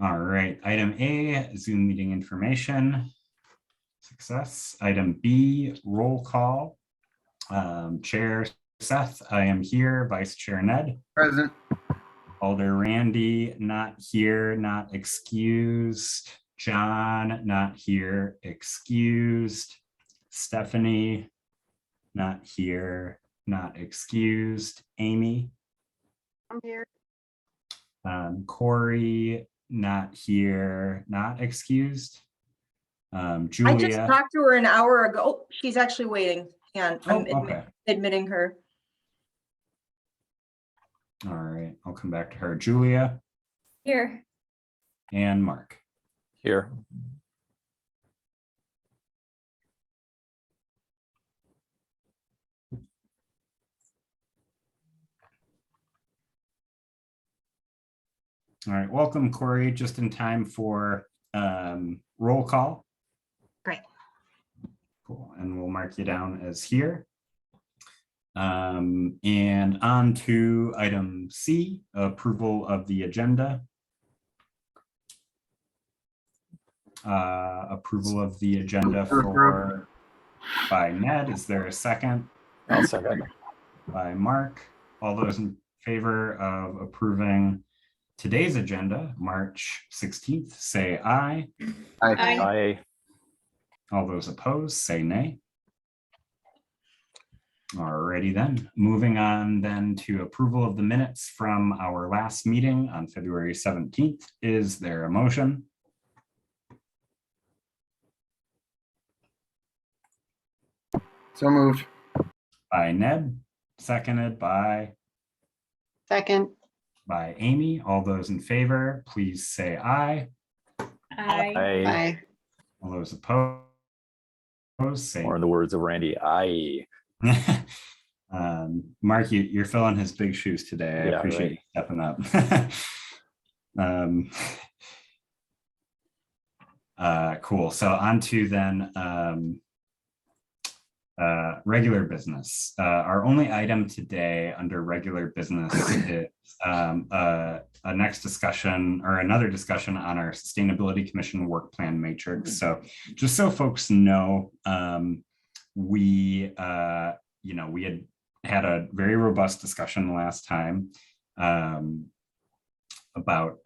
All right, item A, Zoom meeting information. Success. Item B, roll call. Chair Seth, I am here. Vice Chair Ned. Present. Alder Randy, not here, not excused. John, not here, excused. Stephanie, not here, not excused. Amy. I'm here. Corey, not here, not excused. I just Julia. talked to her an hour ago. Oh, she's actually waiting. And I'm Okay. admitting her. All right, I'll come back to her. Julia Here. and Mark. Here. All right, welcome, Corey, just in time for roll call. Great. Cool, and we'll mark you down as here. And on to item C, approval of the agenda. Approval of the agenda by Ned. Is there a second? I'll second. By Mark. All those in favor of approving today's agenda, March 16th, say aye. Aye. Aye. All those opposed, say nay. Alrighty then, moving on then to approval of the minutes from our last meeting on February 17th. Is there a motion? So moved. By Ned, seconded by Second. Amy. All those in favor, please say aye. Aye. Aye. Aye. All those opposed, say Or in the words of Randy, aye. Mark, you're filling his big shoes today. I Yeah, appreciate right. you stepping up. Cool. So on to then regular business. Our only item today under regular business is a next discussion or another discussion on our Sustainability Commission work plan matrix. So just so folks know, we had a very robust discussion last time about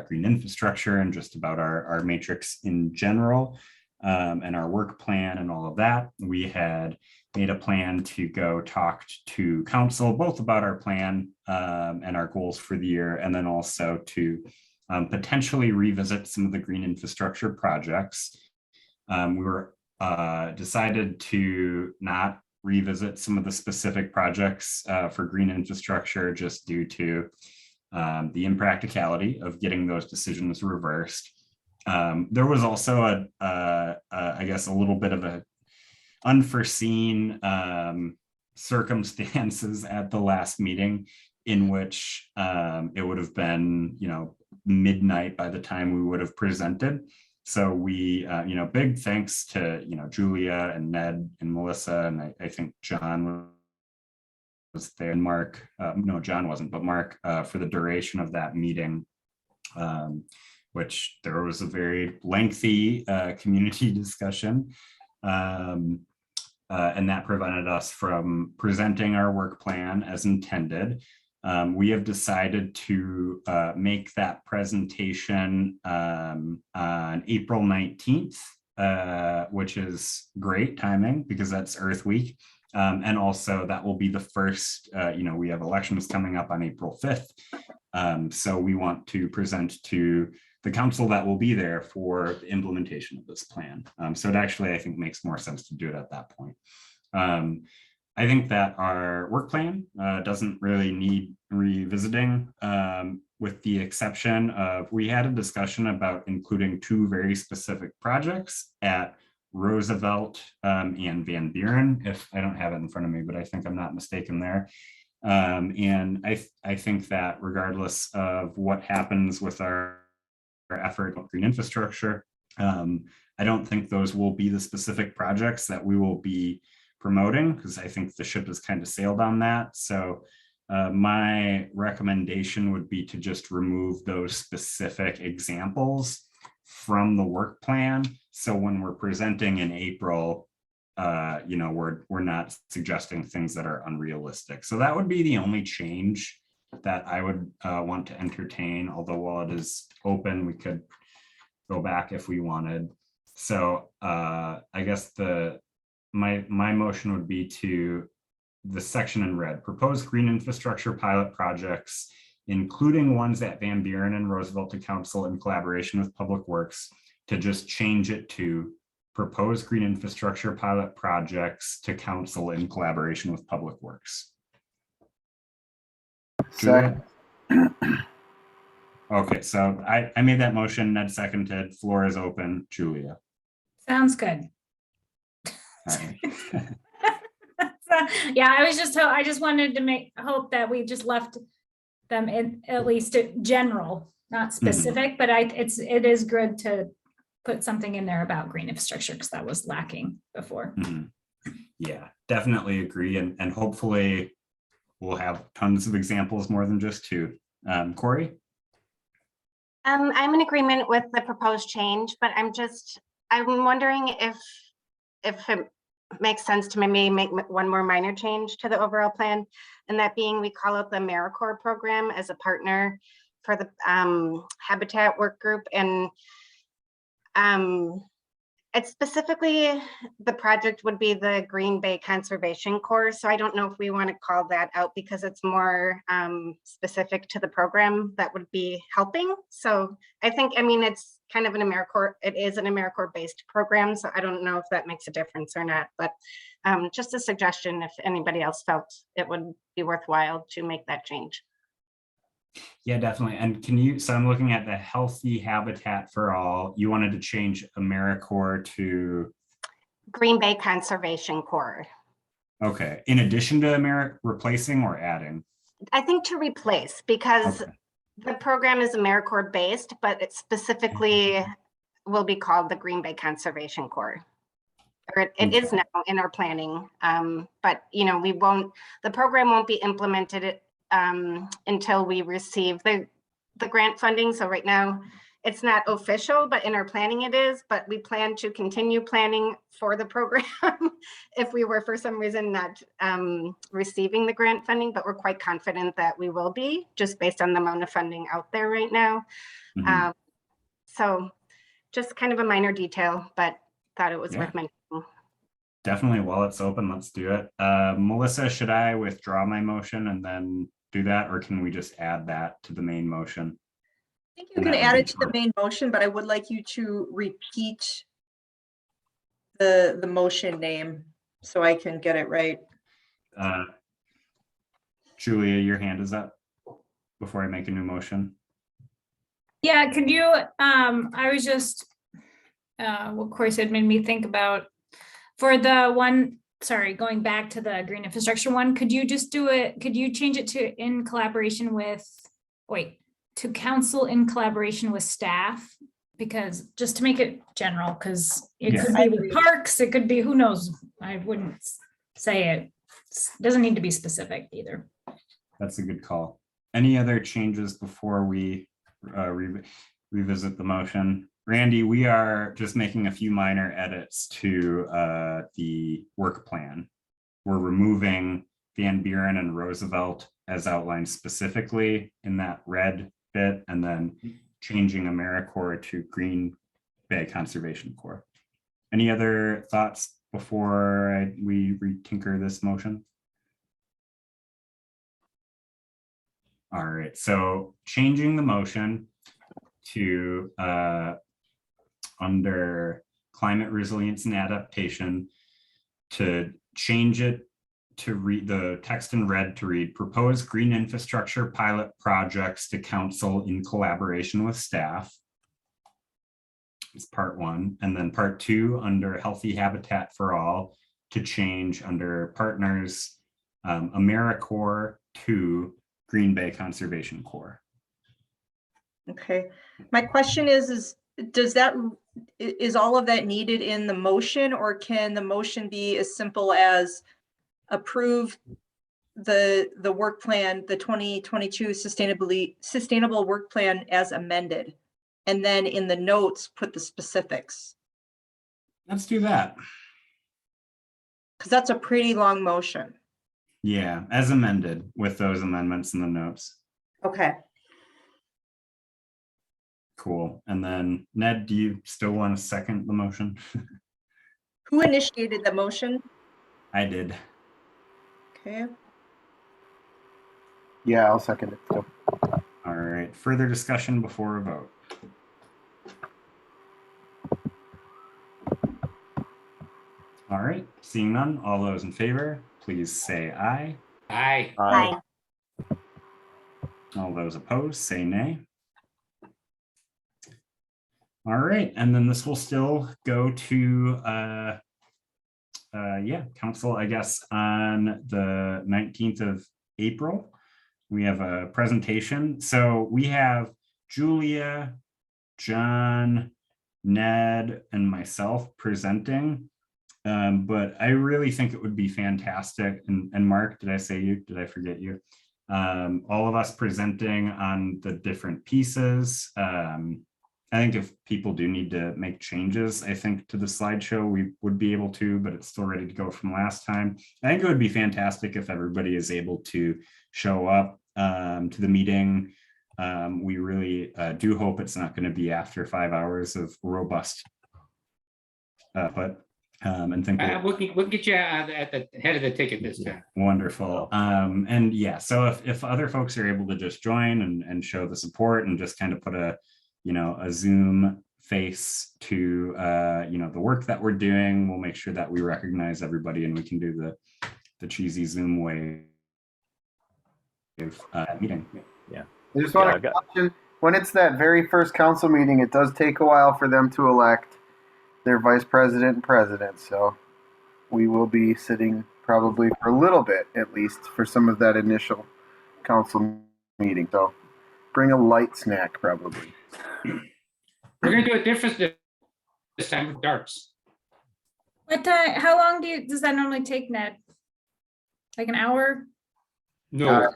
green infrastructure and just about our matrix in general. And our work plan and all of that. We had made a plan to go talk to council, both about our plan and our goals for the year, and then also to potentially revisit some of the green infrastructure projects. We were decided to not revisit some of the specific projects for green infrastructure just due to the impracticality of getting those decisions reversed. There was also I guess a little bit of a unforeseen circumstances at the last meeting in which it would have been, midnight by the time we would have presented. So we, big thanks to, Julia and Ned and Melissa, and I think John was there, and Mark, no, John wasn't, but Mark for the duration of that meeting. Which there was a very lengthy community discussion, and that prevented us from presenting our work plan as intended. We have decided to make that presentation on April 19th, which is great timing because that's Earth Week. And also that will be the first, we have elections coming up on April 5th. So we want to present to the council that will be there for the implementation of this plan. So it actually, I think, makes more sense to do it at that point. I think that our work plan doesn't really need revisiting, with the exception of we had a discussion about including two very specific projects at Roosevelt and Van Buren, if I don't have it in front of me, but I think I'm not mistaken there. And I think that regardless of what happens with our effort on green infrastructure, I don't think those will be the specific projects that we will be promoting, because I think the ship has kind of sailed on that. So My recommendation would be to just remove those specific examples from the work plan. So when we're presenting in April, we're not suggesting things that are unrealistic. So that would be the only change that I would want to entertain, although while it is open, we could go back if we wanted. So I guess my motion would be to the section in red, proposed green infrastructure pilot projects, including ones at Van Buren and Roosevelt to council in collaboration with Public Works, to just change it to proposed green infrastructure pilot projects to council in collaboration with Public Works. Second. Okay, so I made that motion, Ned seconded, floor is open, Julia. Sounds good. All right. Yeah, I just wanted to hope that we just left them in at least general, not specific, but it is good to put something in there about green infrastructure because that was lacking before. Yeah, definitely agree. And hopefully we'll have tons of examples, more than just two. Corey? I'm in agreement with the proposed change, but I'm wondering if it makes sense to maybe make one more minor change to the overall plan, and that being we call out the AmeriCorps program as a partner for the habitat work group, and it's specifically the project would be the Green Bay Conservation Corps. So I don't know if we want to call that out because it's more specific to the program that would be helping. So I mean, it's kind of an AmeriCorps, it is an AmeriCorps based program. So I don't know if that makes a difference or not, but just a suggestion if anybody else felt it would be worthwhile to make that change. Yeah, definitely. And so I'm looking at the Healthy Habitat for All. You wanted to change AmeriCorps to Green Bay Conservation Corps. Okay. In addition to replacing or adding? I think to replace, because Okay. the program is AmeriCorps based, but it specifically will be called the Green Bay Conservation Corps. Or it is now in our planning, but the program won't be implemented until we receive the grant funding. So right now it's not official, but in our planning it is, but we plan to continue planning for the program if we were for some reason not receiving the grant funding, but we're quite confident that we will be just based on the amount of funding out there right now. So just kind of a minor detail, but thought it was worth mentioning. Definitely, while it's open, let's do it. Melissa, should I withdraw my motion and then do that, or can we just add that to the main motion? I think you can add it to the main motion, but I would like you to repeat the motion name so I can get it right. Julia, your hand is up before I make a new motion. Yeah, could you, I was just, what Corey said made me think about, for the one, sorry, going back to the green infrastructure one, could you just do it, could you change it to in collaboration with, to council in collaboration with staff? Because just to make it general, because it could be with parks, it could be, who knows, I wouldn't say it. It doesn't need to be specific either. That's a good call. Any other changes before we revisit the motion? Randy, we are just making a few minor edits to the work plan. We're removing Van Buren and Roosevelt as outlined specifically in that red bit, and then changing AmeriCorps to Green Bay Conservation Corps. Any other thoughts before we retinker this motion? All right, so changing the motion to under climate resilience and adaptation, to change it to read the text in red to read proposed green infrastructure pilot projects to council in collaboration with staff. It's part one. And then part two under Healthy Habitat for All to change under partners AmeriCorps to Green Bay Conservation Corps. Okay, my question is is all of that needed in the motion, or can the motion be as simple as approve the work plan, the 2022 sustainable work plan as amended. And then in the notes, put the specifics, Let's do that. because that's a pretty long motion. Yeah, as amended with those amendments in the notes. Okay. Cool. And then Ned, do you still want to second the motion? Who initiated the motion? I did. Okay. Yeah, I'll second it. So, All right. Further discussion before a vote. All right. Seeing none, all those in favor, please say aye. Aye. Aye. All those opposed, say nay. All right, and then this will still go to council, I guess, on the 19th of April. We have a presentation. So we have Julia, John, Ned, and myself presenting. But I really think it would be fantastic. And Mark, did I say you? Did I forget you? All of us presenting on the different pieces. I think if people do need to make changes, I think to the slideshow, we would be able to, but it's still ready to go from last time. I think it would be fantastic if everybody is able to show up to the meeting. We really do hope it's not going to be after 5 hours of robust and think We'll get you at the head of the ticket this time. wonderful. And yeah, so if other folks are able to just join and show the support and just kind of put a Zoom face to the work that we're doing, we'll make sure that we recognize everybody and we can do the cheesy Zoom way of meeting. Yeah. I just want to caution, when it's that very first council meeting, it does take a while for them to elect their vice president and president. So we will be sitting probably for a little bit, at least, for some of that initial council meeting. So bring a light snack, probably. We're gonna do it different this time with darts. What time, how long does that normally take, Ned? Like an hour? No,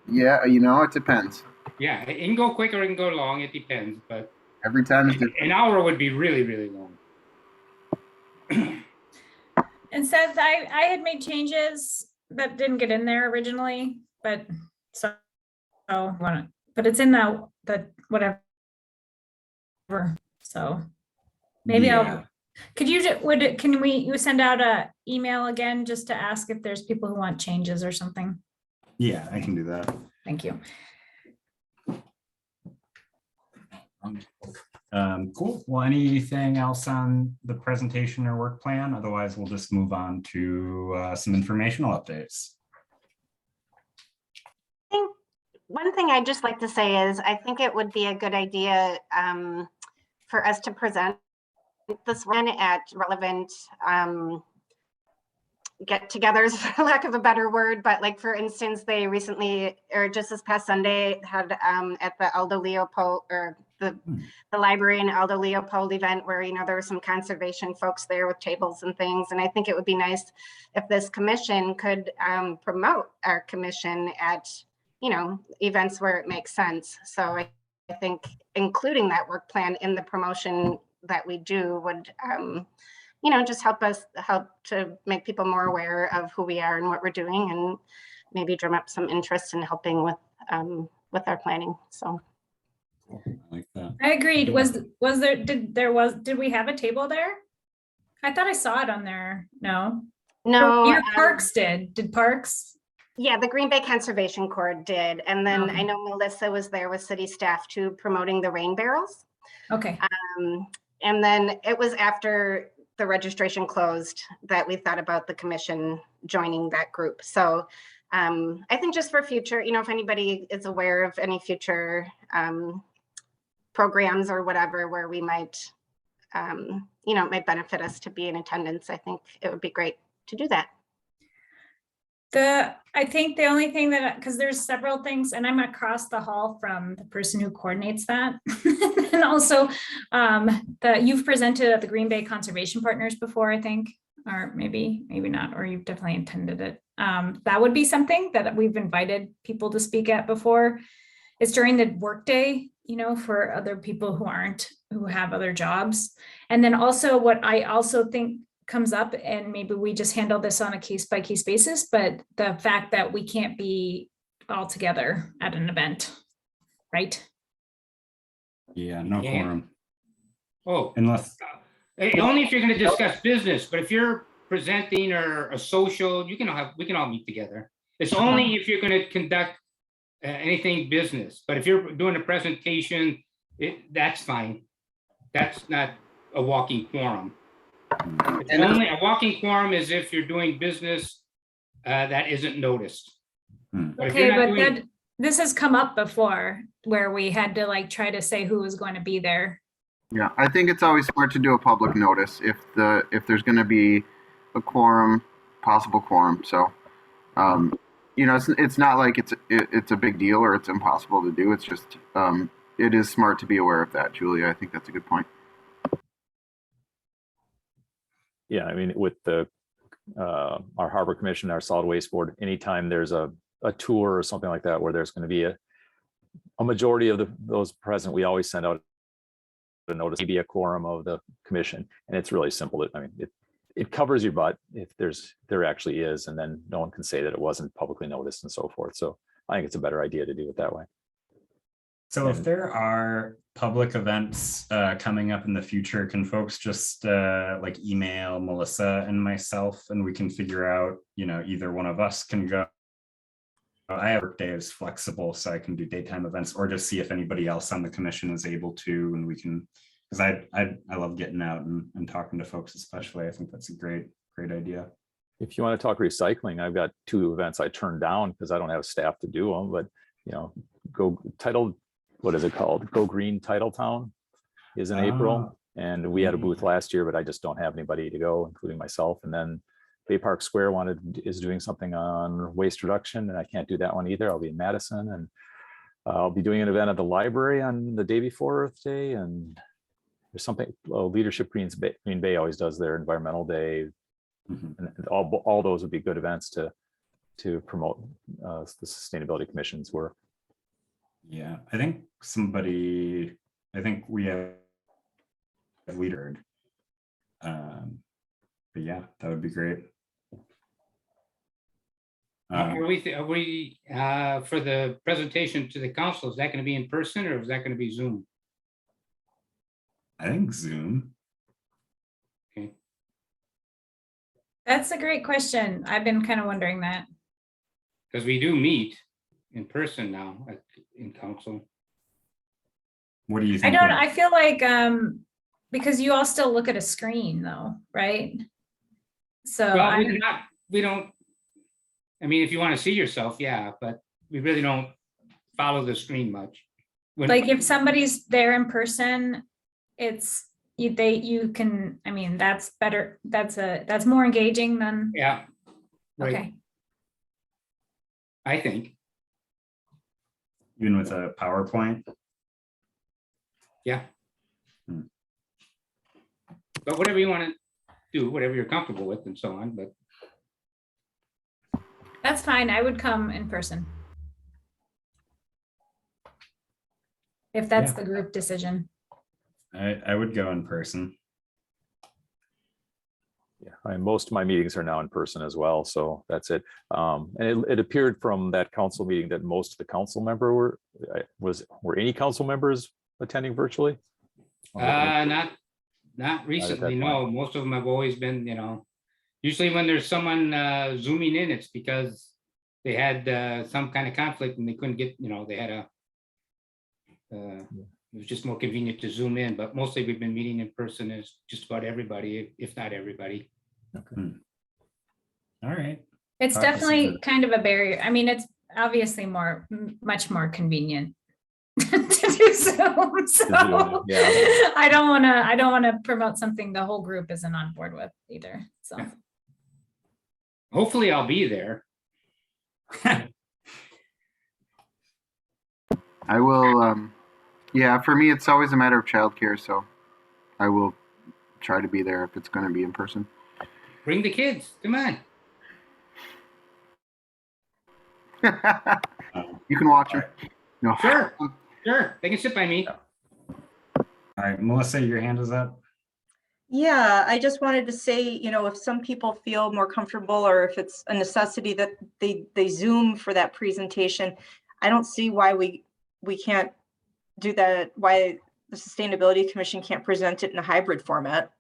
Yeah, it depends. yeah, it can go quick or it can go long, it depends, but Every time is different. an hour would be really, really long. And Seth, I had made changes that didn't get in there originally, but but it's in the whatever. So maybe Yeah. can you send out a email again just to ask if there's people who want changes or something? Yeah, I can do that. Thank you. Cool. Well, anything else on the presentation or work plan? Otherwise, we'll just move on to some informational updates. I think one thing I'd just like to say is I think it would be a good idea for us to present this one at relevant get-togethers, for lack of a better word. But like, for instance, they recently, or just this past Sunday, had at the Aldo Leopold, or the library and Aldo Leopold event where, there were some conservation folks there with tables and things. And I think it would be nice if this commission could promote our commission at, events where it makes sense. So I think including that work plan in the promotion that we do would, just help to make people more aware of who we are and what we're doing, and maybe drum up some interest in helping with our planning. So. I like that. I agreed. Did we have a table there? I thought I saw it on there. No. Your Parks did Parks? Yeah, the Green Bay Conservation Corps did. And then Okay. I know Melissa was there with city staff too, promoting the rain barrels. Okay. And then it was after the registration closed that we thought about the commission joining that group. So I think just for future, if anybody is aware of any future programs or whatever where we might, it might benefit us to be in attendance, I think it would be great to do that. I think the only thing because there's several things, and I'm across the hall from the person who coordinates that. And also you've presented at the Green Bay Conservation Partners before, I think. or maybe not, or you've definitely attended it. That would be something that we've invited people to speak at before. It's during the workday, for other people who have other jobs. And then also what I also think comes up, and maybe we just handle this on a case by case basis, but the fact that we can't be all together at an event, right? Yeah, no Yeah. quorum. Oh, Unless, only if you're going to discuss business, but if you're presenting or a social, we can all meet together. It's only if you're going to conduct anything business, but if you're doing a presentation, that's fine. That's not a walking quorum. It's only a walking quorum is if you're doing business that isn't noticed. But if Okay, you're not but doing- this has come up before where we had to like try to say who was going to be there. Yeah, I think it's always smart to do a public notice if there's going to be a quorum, possible quorum. So, it's not like it's a big deal or it's impossible to do. It's just it is smart to be aware of that, Julia. I think that's a good point. Yeah, I mean, with the our harbor commission, our solid waste board, anytime there's a tour or something like that where there's going to be a majority of those present, we always send out a notice, maybe a quorum of the commission, and it's really simple. I mean, it covers your butt if there actually is, and then no one can say that it wasn't publicly noticed and so forth. So I think it's a better idea to do it that way. so if there are public events coming up in the future, can folks just like email Melissa and myself, and we can figure out, either one of us can go. I have work days flexible, so I can do daytime events, or just see if anybody else on the commission is able to, and we can, because I love getting out and talking to folks, especially. I think that's a great idea. If you want to talk recycling, I've got 2 events I turned down because I don't have staff to do them, but go titled, what is it called? Go Green Title Town is in April. And we had a booth last year, but I just don't have anybody to go, including myself. And then Bay Park Square is doing something on waste reduction, and I can't do that one either. I'll be in Madison, and I'll be doing an event at the library on the day before Earth Day. And there's something, Leadership Green Bay always does their environmental day. And all those would be good events to promote the Sustainability Commission's work. Yeah, I think we have leadered. But yeah, that would be great. Are we for the presentation to the council, is that going to be in person or is that going to be Zoom? I think Zoom. Okay. That's a great question. I've been kind of wondering that. Because we do meet in person now in council. What do you I think? don't, I feel like, because you all still look at a screen though, right? So Well, we don't, I mean, if you want to see yourself, yeah, but we really don't follow the screen much. like if somebody's there in person, you can, I mean, that's better. That's more engaging than, Yeah. Right. okay. I think, Even with a PowerPoint? yeah. But whatever you want to do, whatever you're comfortable with and so on, but That's fine. I would come in person. If that's Yeah. the group decision. I would go in person. Yeah, most of my meetings are now in person as well, so that's it. And it appeared from that council meeting that most of the council member were any council members attending virtually? not recently, no. Most of them have always been, usually when there's someone zooming in, it's because they had some kind of conflict and they couldn't get, they had it was just more convenient to zoom in, but mostly we've been meeting in person as just about everybody, if not everybody. Okay. All right. It's Talk to definitely Susan. kind of a barrier. I mean, it's obviously much more convenient to do Zoom. So Yeah. I don't want to promote something the whole group isn't on board with either. So Yeah. Hopefully I'll be there. I will. Yeah, for me, it's always a matter of childcare, so I will try to be there if it's going to be in person. Bring the kids. Come on. You can watch them. No. Sure. Sure. They can sit by me. All right, Melissa, your hand is up. Yeah, I just wanted to say, you know, if some people feel more comfortable or if it's a necessity that they Zoom for that presentation, I don't see why we can't do that, why the Sustainability Commission can't present it in a hybrid format.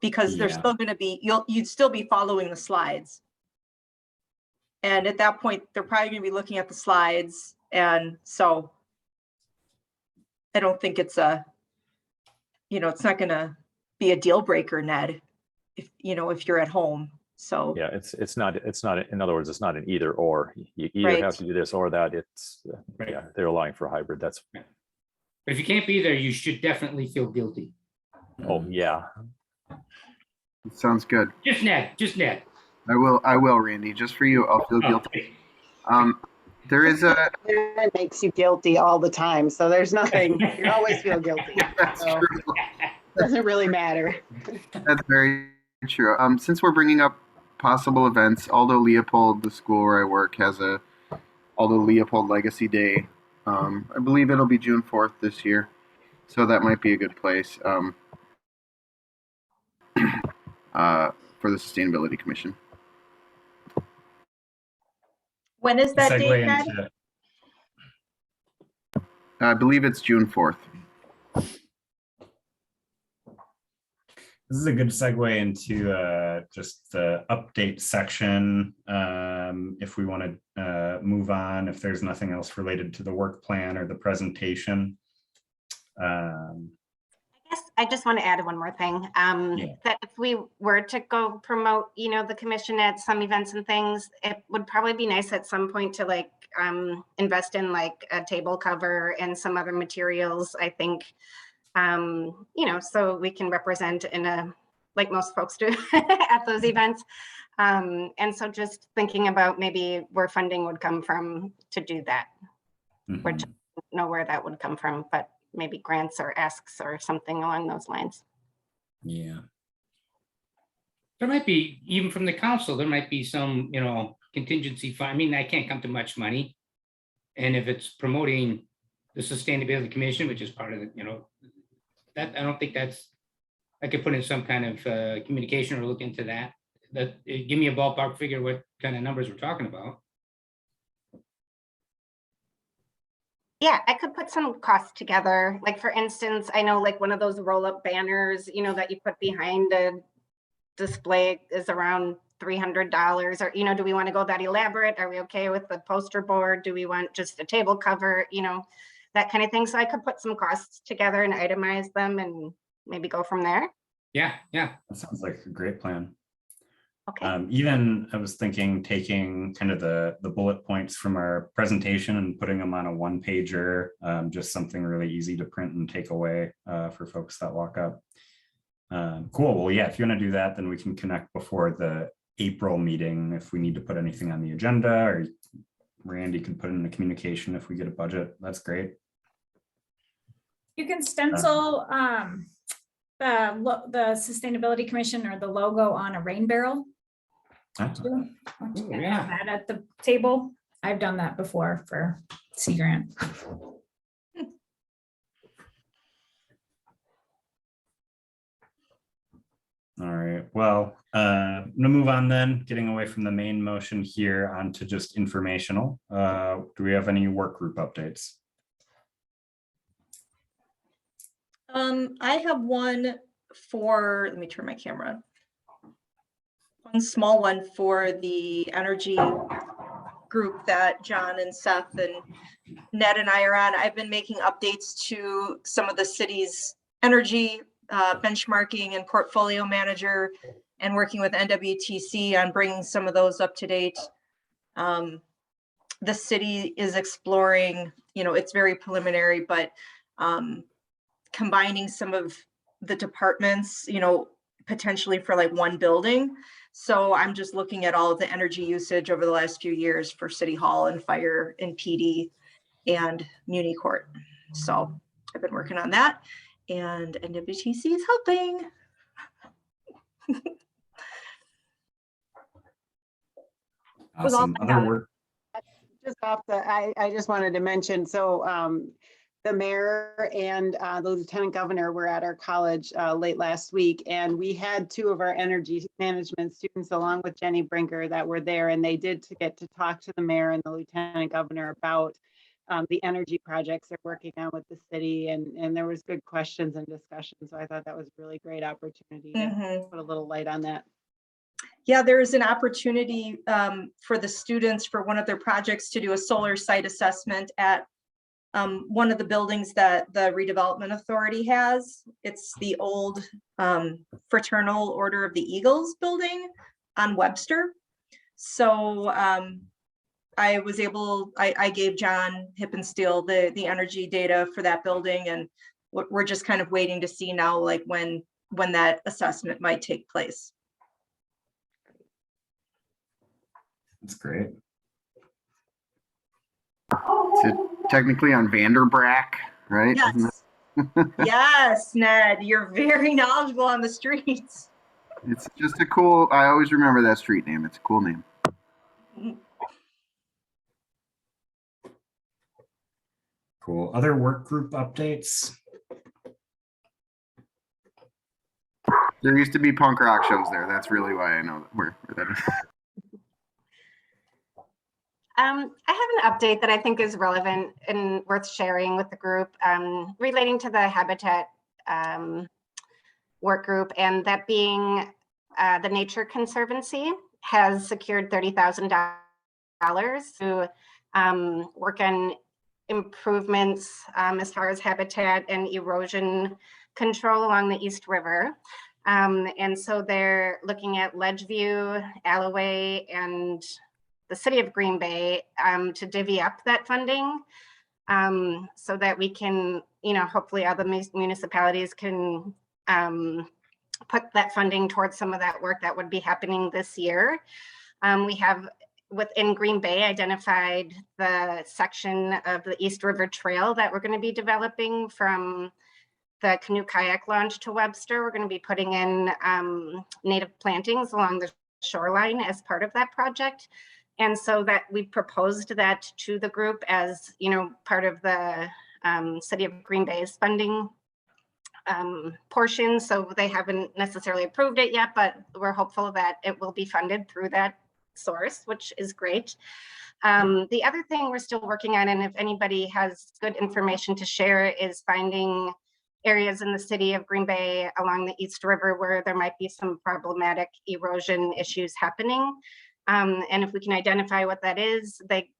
Because there's Yeah. still going to be, you'd still be following the slides. And at that point, they're probably going to be looking at the slides. And so I don't think it's a, you know, it's not going to be a deal breaker, Ned, if, you know, if you're at home. So, Yeah, it's not, in other words, it's not an either or. You either Right. have to do this or that. It's, Right. yeah, they're allowing for hybrid. That's, But if you can't be there, you should definitely feel guilty. oh, yeah. Sounds good. Just Ned. Just Ned. I will, Randy. Just for you, I'll feel guilty. There is a. It makes you guilty all the time. So there's nothing, you always feel guilty. That's So true. doesn't really matter. That's very true. Since we're bringing up possible events, Aldo Leopold, the school where I work, has a Aldo Leopold Legacy Day. I believe it'll be June 4th this year, so that might be a good place for the Sustainability Commission. when is that date, Segue Ned? into, I believe it's June 4th. this is a good segue into just the update section. If we want to move on, if there's nothing else related to the work plan or the presentation. I guess I just want to add one more thing. That if we were to go promote, you know, the commission at some events and things, it would probably be nice at some point to like invest in like a table cover and some other materials. I think, you know, so we can represent in a, like most folks do at those events. And so just thinking about maybe where funding would come from to do that, or to know where that would come from, but maybe grants or asks or something along those lines. Yeah. There might be, even from the council, there might be some, you know, contingency fund. I mean, I can't come to much money. And if it's promoting the Sustainability Commission, which is part of the, you know, that, I don't think that's, I could put in some kind of communication or look into that. That give me a ballpark figure what kind of numbers we're talking about. Yeah, I could put some costs together. Like for instance, I know like one of those roll-up banners, you know, that you put behind a display is around $300. Or, you know, do we want to go that elaborate? Are we okay with the poster board? Do we want just a table cover? You know, that kind of thing. So I could put some costs together and itemize them and maybe go from there. Yeah, yeah. That sounds like a great plan. Okay. Even I was thinking taking kind of the bullet points from our presentation and putting them on a one pager, just something really easy to print and take away for folks that walk up. Cool. Well, yeah, if you want to do that, then we can connect before the April meeting if we need to put anything on the agenda, or Randy can put in the communication if we get a budget. That's great. You can stencil the Sustainability Commission or the logo on a rain barrel. Too. Oh, And yeah. have that at the table. I've done that before for Sea Grant. All right, well, I'm gonna move on then, getting away from the main motion here onto just informational. Do we have any work group updates? I have one for, let me turn my camera on. One small one for the energy group that John and Seth and Ned and I are on. I've been making updates to some of the city's energy benchmarking and portfolio manager, and working with NWTC on bringing some of those up to date. The city is exploring, you know, it's very preliminary, but combining some of the departments, you know, potentially for like one building. So I'm just looking at all of the energy usage over the last few years for City Hall and Fire and PD and Muni Court. So I've been working on that, and NWTC is helping. was all Awesome. I Other have. work. Just off the, I just wanted to mention, so the mayor and the lieutenant governor were at our college late last week, and we had 2 of our energy management students along with Jenny Brinker that were there, and they did get to talk to the mayor and the lieutenant governor about the energy projects they're working on with the city, and there was good questions and discussion. So I thought that was a really great opportunity to put a little light on that. Yeah, there is an opportunity for the students for one of their projects to do a solar site assessment at one of the buildings that the redevelopment authority has. It's the old Fraternal Order of the Eagles building on Webster. So I gave John Hippensteel the energy data for that building, and we're just kind of waiting to see now, like when that assessment might take place. That's great. It's technically on Vanderbrack, right? Yes. Yes, Ned, you're very knowledgeable on the streets. It's just a cool, I always remember that street name. It's a cool name. Cool. Other work group updates? There used to be punk rock shows there. That's really why I know where that is. I have an update that I think is relevant and worth sharing with the group relating to the Habitat work group, and that being the Nature Conservancy has secured $30,000 to work on improvements as far as habitat and erosion control along the East River. And so they're looking at Ledgeview, Alloway, and the city of Green Bay to divvy up that funding so that we can, hopefully other municipalities can put that funding towards some of that work that would be happening this year. We have within Green Bay identified the section of the East River Trail that we're going to be developing from the canoe kayak launch to Webster. We're going to be putting in native plantings along the shoreline as part of that project. And so that we proposed that to the group as, part of the city of Green Bay's funding portion. So they haven't necessarily approved it yet, but we're hopeful that it will be funded through that source, which is great. The other thing we're still working on, and if anybody has good information to share, is finding areas in the city of Green Bay along the East River where there might be some problematic erosion issues happening. And if we can identify what that is, they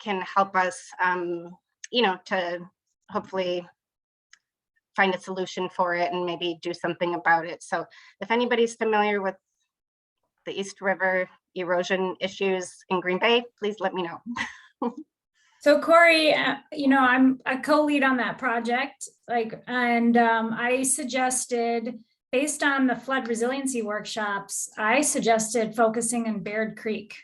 can help us, to hopefully find a solution for it and maybe do something about it. So if anybody's familiar with the East River erosion issues in Green Bay, please let me know. So Corey, I'm a co-lead on that project, I suggested, based on the flood resiliency workshops, I suggested focusing on Baird Creek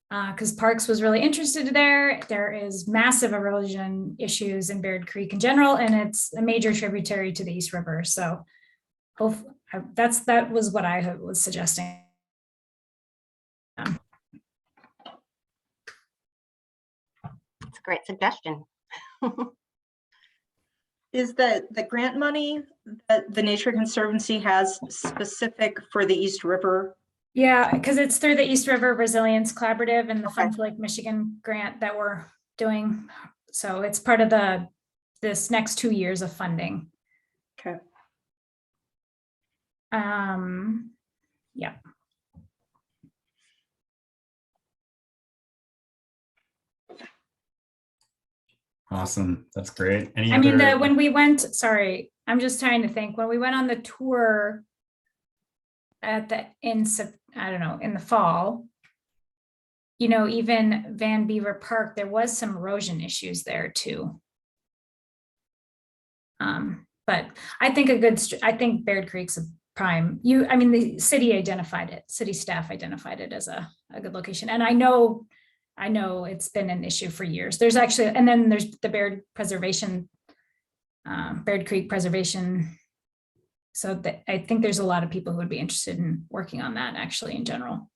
because Parks was really interested there. There is massive erosion issues in Baird Creek in general, and it's a major tributary to the East River. So that was what I was suggesting. It's a great suggestion. Is that the grant money that the Nature Conservancy has specific for the East River? Yeah, because it's through the East River Resilience Collaborative and the Fund for Lake Michigan grant that we're doing. So it's part of this next 2 years of funding. Okay. Yeah. Awesome. That's great. When we went, sorry, I'm just trying to think, when we went on the tour in the fall, even Van Beaver Park, there was some erosion issues there too. But I think Baird Creek's a prime. The city staff identified it as a good location. And I know it's been an issue for years. There's actually, and then there's the Baird Creek Preservation. So I think there's a lot of people who would be interested in working on that actually in general.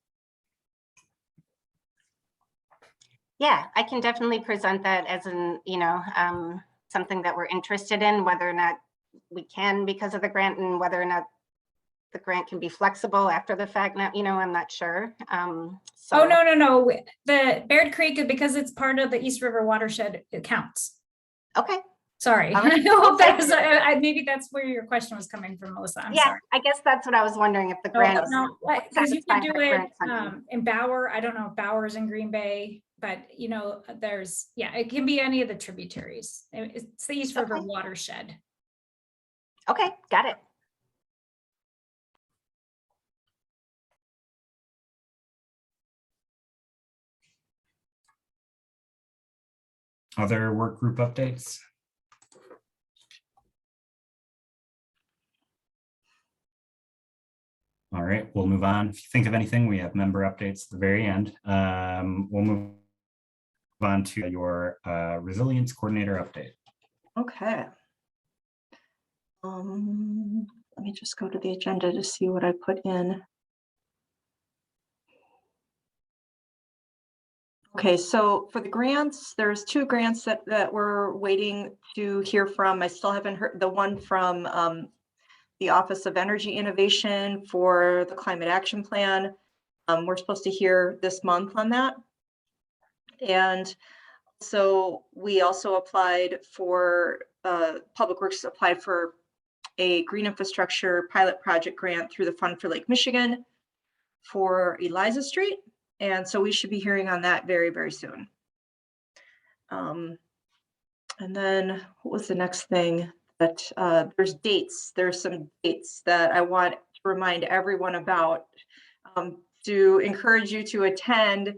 Yeah, I can definitely present that as something that we're interested in, whether or not we can because of the grant, and whether or not the grant can be flexible after the fact. Now, I'm not sure. Oh, no. The Baird Creek, because it's part of the East River watershed, it counts. Okay. Sorry. All right. I hope that was, maybe that's where your question was coming from, Melissa. I'm sorry. I guess that's what I was wondering, if the grant. No, because you could do it in Bower. I don't know if Bower's in Green Bay, but it can be any of the tributaries. It's the East River watershed. Okay, got it. Other work group updates? All right, we'll move on. If you think of anything, we have member updates at the very end. We'll move on to your resilience coordinator update. Okay. Let me just go to the agenda to see what I put in. Okay, so for the grants, there's 2 grants that we're waiting to hear from. I still haven't heard the one from the Office of Energy Innovation for the Climate Action Plan. We're supposed to hear this month on that. And so we also applied for, Public Works applied for a green infrastructure pilot project grant through the Fund for Lake Michigan for Eliza Street. And so we should be hearing on that very, very soon. And then what was the next thing? That there's dates. There's some dates that I want to remind everyone about, to encourage you to attend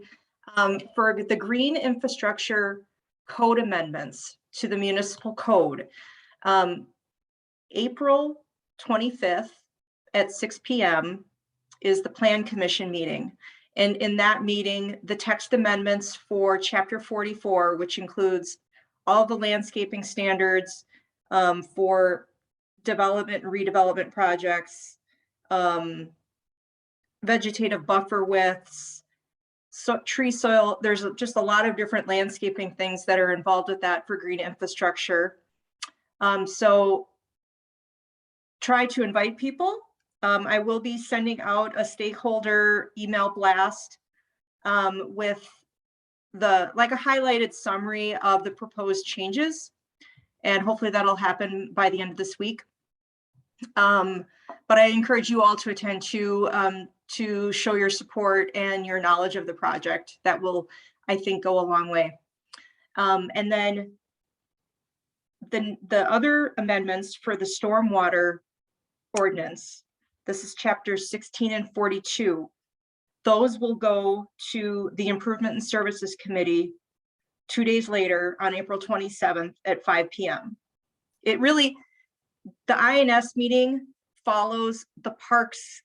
for the green infrastructure code amendments to the municipal code. April 25th at 6 p.m. is the Plan Commission meeting. And in that meeting, the text amendments for Chapter 44, which includes all the landscaping standards for development and redevelopment projects, vegetative buffer widths, tree soil. There's just a lot of different landscaping things that are involved with that for green infrastructure. So try to invite people. I will be sending out a stakeholder email blast with a highlighted summary of the proposed changes. And hopefully that'll happen by the end of this week. But I encourage you all to attend to show your support and your knowledge of the project. That will, I think, go a long way. And then the other amendments for the stormwater ordinance, this is chapters 16 and 42. Those will go to the Improvement and Services Committee 2 days later on April 27th at 5 p.m. The INS meeting follows the parks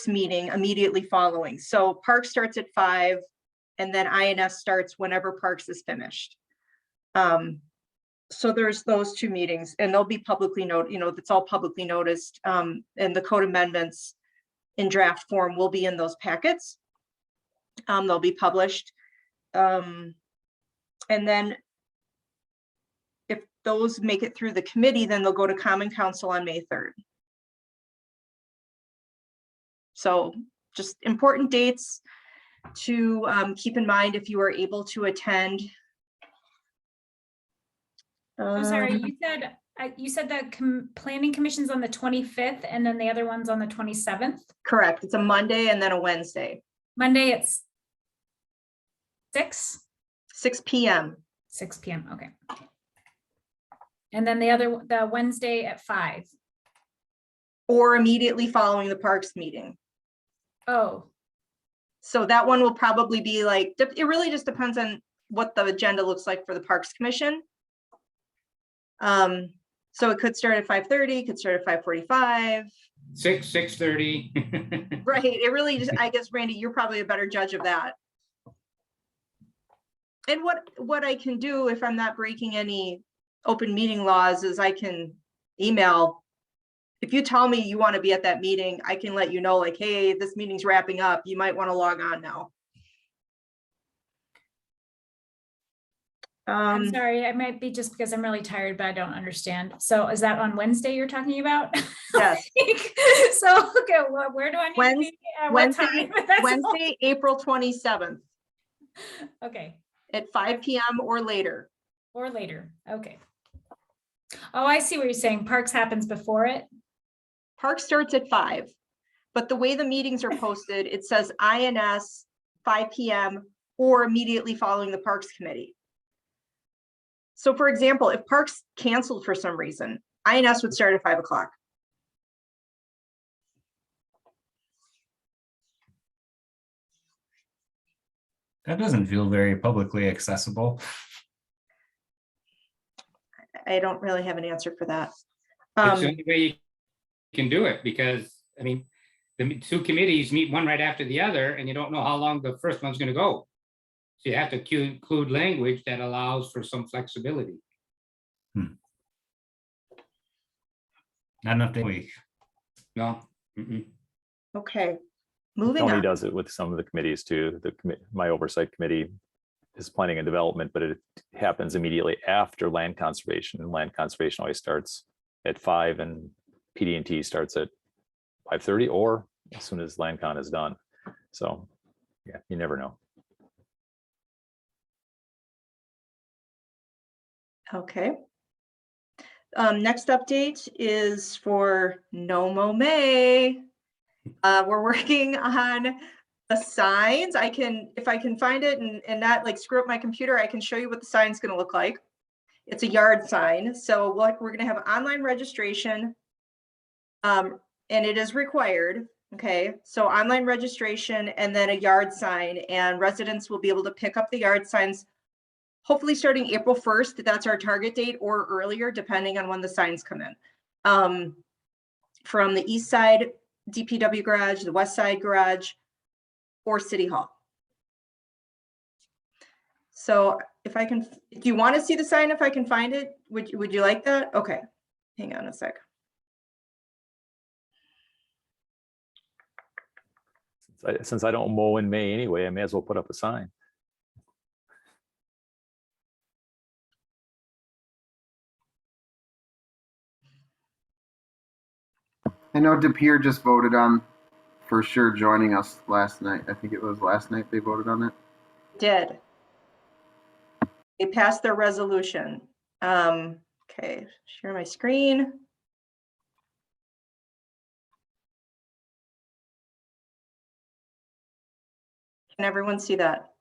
meeting immediately following. So Parks starts at 5 and then INS starts whenever Parks is finished. So there's those 2 meetings, and they'll be publicly it's all publicly noticed, and the code amendments in draft form will be in those packets. They'll be published. And then if those make it through the committee, then they'll go to Common Council on May 3rd. So just important dates to keep in mind if you are able to attend. I'm sorry, you said the planning commission's on the 25th and then the other one's on the 27th? Correct. It's a Monday and then a Wednesday. Monday at 6 p.m. 6 p.m. Okay. And then the Wednesday at 5. Or immediately following the Parks meeting. Oh. So that one will probably be it really just depends on what the agenda looks like for the Parks Commission. So it could start at 5:30, could start at 5:45. 6:30. Right. It really just, I guess, Randy, you're probably a better judge of that. And what I can do if I'm not breaking any open meeting laws is I can email. If you tell me you want to be at that meeting, I can let you know, hey, this meeting's wrapping up. You might want to log on now. I'm sorry, it might be just because I'm really tired, but I don't understand. So is that on Wednesday you're talking about? Yes. So, okay, well, where do I need to be? At what Wednesday, time? That's all. Wednesday, April 27th Okay, at 5 p.m. or later. or later, okay. Oh, I see what you're saying. Parks happens before it? Park starts at 5, but the way the meetings are posted, it says INS 5 p.m. or immediately following the Parks Committee. So for example, if Parks canceled for some reason, INS would start at 5 o'clock. That doesn't feel very publicly accessible. I don't really have an answer for that. It's the only way you can do it, because, I mean, the two committees meet one right after the other, and you don't know how long the first one's gonna go. So you have to include language that allows for some flexibility. Not enough day a week. No. Mm-mm. Okay, moving Tony on. does it with some of the committees too. My oversight committee is planning and development, but it happens immediately after land conservation, and land conservation always starts at 5 and PD&T starts at 5:30 or as soon as land con is done. So yeah, you never know. Okay. Next update is for No May. We're working on the signs. If I can find it and not like screw up my computer, I can show you what the sign's gonna look like. It's a yard sign. So we're gonna have online registration. And it is required. Okay, so online registration and then a yard sign, and residents will be able to pick up the yard signs hopefully starting April 1st. That's our target date, or earlier, depending on when the signs come in. From the east side DPW garage, the west side garage, or City Hall. So if you want to see the sign, if I can find it, would you like that? Okay, hang on a sec. Since I don't mow in May anyway, I may as well put up a sign. I know De Pere just voted on for sure joining us last night. I think it was last night they voted on it. Did. They passed their resolution. Okay, share my screen. Can everyone see that?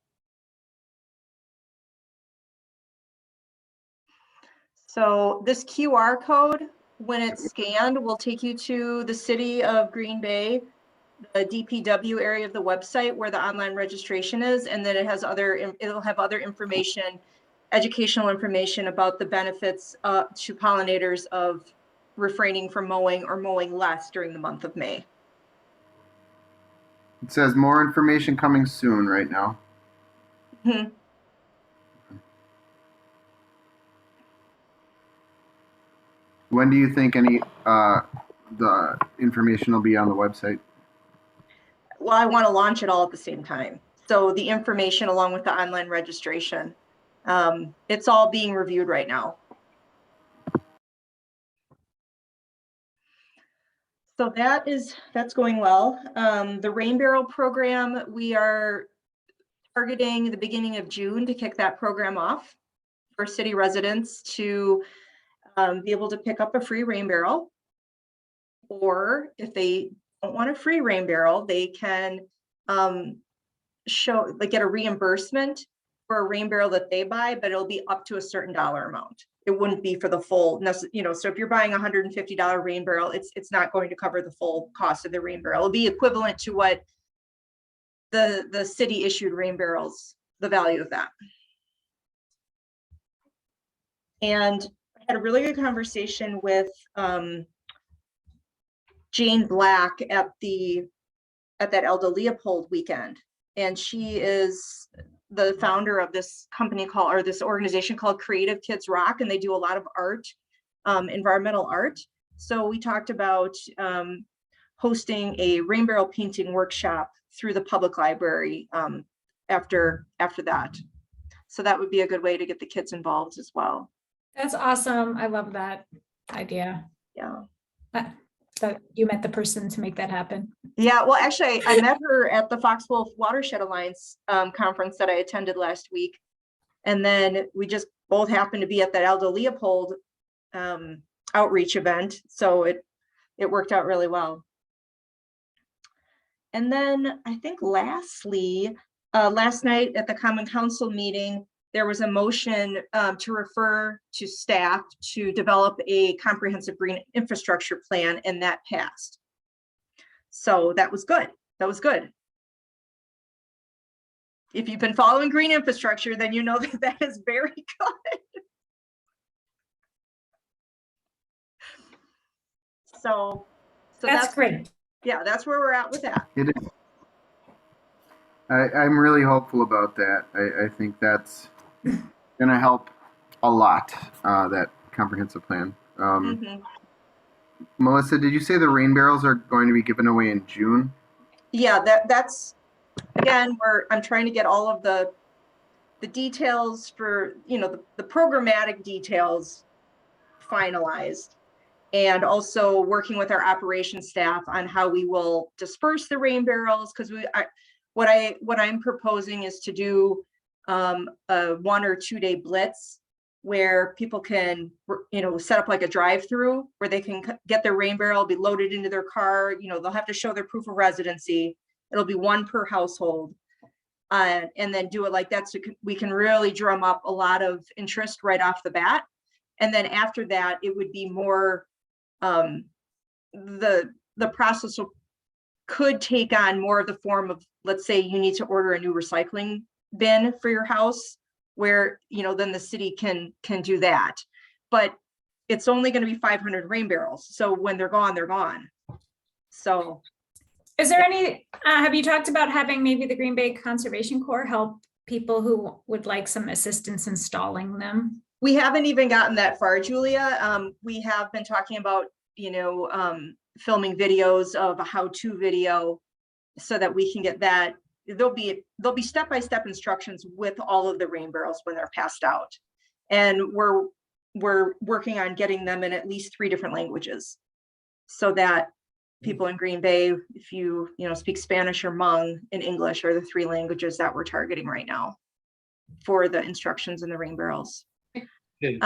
So this QR code, when it's scanned, will take you to the city of Green Bay, the DPW area of the website where the online registration is, and then it'll have other information, educational information about the benefits to pollinators of refraining from mowing or mowing less during the month of May. It says more information coming soon right now. When do you think the information will be on the website? Well, I want to launch it all at the same time. So the information along with the online registration, it's all being reviewed right now. So that's going well. The Rain Barrel program, we are targeting the beginning of June to kick that program off for city residents to be able to pick up a free rain barrel. Or if they don't want a free rain barrel, they can get a reimbursement for a rain barrel that they buy, but it'll be up to a certain dollar amount. It wouldn't be for the full, so if you're buying a $150 rain barrel, it's not going to cover the full cost of the rain barrel. It'll be equivalent to what the city issued rain barrels, the value of that. And I had a really good conversation with Jane Black at that Elda Leopold weekend. And she is the founder of this this organization called Creative Kids Rock, and they do a lot of art, environmental art. So we talked about hosting a rain barrel painting workshop through the public library after that. So that would be a good way to get the kids involved as well. That's awesome. I love that idea. Yeah. That you met the person to make that happen. Yeah, well, actually, I met her at the Fox Wolf Watershed Alliance conference that I attended last week. And then we just both happened to be at that Aldo Leopold outreach event. So it worked out really well. And then I think lastly, last night at the Common Council meeting, there was a motion to refer to staff to develop a comprehensive green infrastructure plan, and that passed. So that was good. That was good. If you've been following green infrastructure, then you know that that is very good. So That's great. Yeah, that's where we're at with that. It is. I'm really hopeful about that. I think that's going to help a lot, that comprehensive plan. Mhm. Melissa, did you say the rain barrels are going to be given away in June? Yeah, that's, again, I'm trying to get all of the details for, the programmatic details finalized. And also working with our operations staff on how we will disperse the rain barrels, because what I'm proposing is to do a 1 or 2 day blitz where people can, set up like a drive-through where they can get their rain barrel, be loaded into their car. They'll have to show their proof of residency. It'll be 1 per household. And then do it like that so we can really drum up a lot of interest right off the bat. And then after that, it would be more, the process could take on more of the form of, let's say you need to order a new recycling bin for your house, where then the city can do that. But it's only going to be 500 rain barrels, so when they're gone, they're gone. So is there any, have you talked about having maybe the Green Bay Conservation Corps help people who would like some assistance installing them? we haven't even gotten that far, Julia. We have been talking about filming videos of a how-to video so that we can get that. There'll be step-by-step instructions with all of the rain barrels when they're passed out. And we're working on getting them in at least 3 different languages so that people in Green Bay, if you speak Spanish or Hmong in English, are the 3 languages that we're targeting right now for the instructions in the rain barrels. I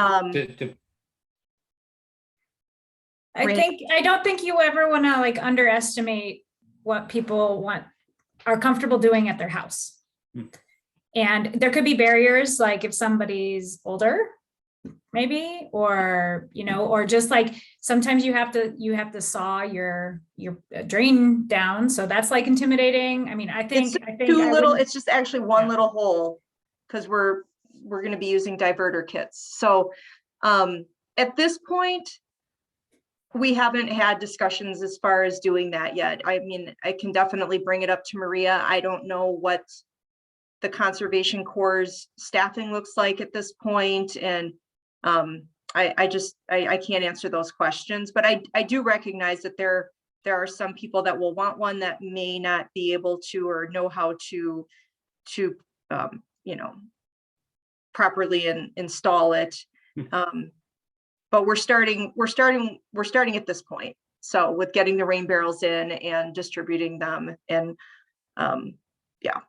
don't think you ever want to underestimate what people are comfortable doing at their house. And there could be barriers, like if somebody's older, maybe, or just sometimes you have to saw your drain down. So that's intimidating. I mean, I think it's just actually one little hole, because we're going to be using diverter kits. So at this point, we haven't had discussions as far as doing that yet. I mean, I can definitely bring it up to Maria. I don't know what the Conservation Corps' staffing looks like at this point. And I can't answer those questions, but I do recognize that there are some people that will want one that may not be able to or know how to properly install it. But we're starting at this point. So with getting the rain barrels in and distributing them, and yeah.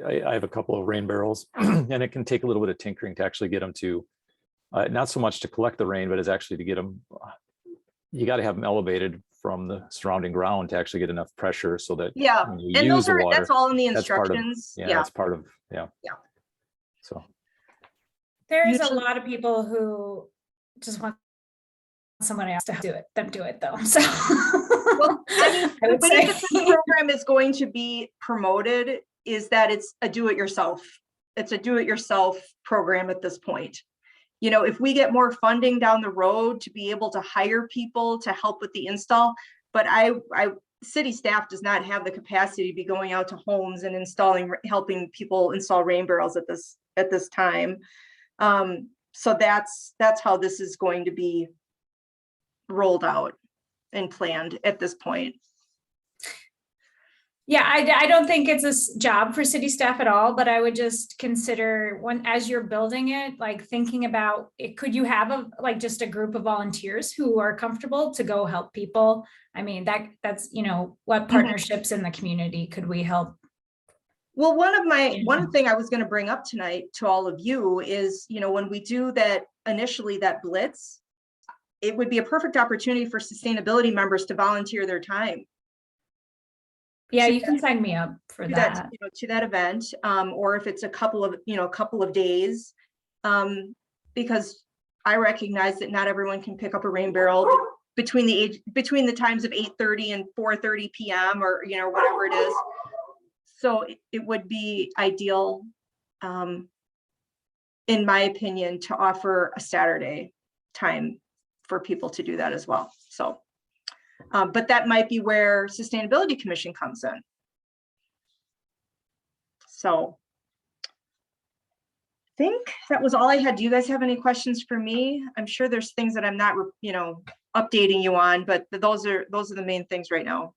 I have a couple of rain barrels and it can take a little bit of tinkering to actually get them to, not so much to collect the rain, but it's actually to get them, you got to have them elevated from the surrounding ground to actually get enough pressure so that when you use the water, that's all in the instructions. That's part of, So there is a lot of people who just want someone else to do it though. So well, I mean, the way that this program is going to be promoted is that it's a do-it-yourself. It's a do-it-yourself program at this point. If we get more funding down the road to be able to hire people to help with the install, but city staff does not have the capacity to be going out to homes and helping people install rain barrels at this time. So that's how this is going to be rolled out and planned at this point. Yeah, I don't think it's a job for city staff at all, but I would just consider when, as you're building it, like thinking about it, could you have like just a group of volunteers who are comfortable to go help people? I mean, that's, what partnerships in the community could we help? Well, one thing I was going to bring up tonight to all of you is, when we do that initially, that blitz, it would be a perfect opportunity for sustainability members to volunteer their time. Yeah, you can sign me up for that. To that event, or if it's a couple of days, because I recognize that not everyone can pick up a rain barrel between the times of 8:30 and 4:30 p.m. or whatever it is. So it would be ideal, in my opinion, to offer a Saturday time for people to do that as well. So. But that might be where Sustainability Commission comes in. So I think that was all I had. Do you guys have any questions for me? I'm sure there's things that I'm not, updating you on, but those are the main things right now.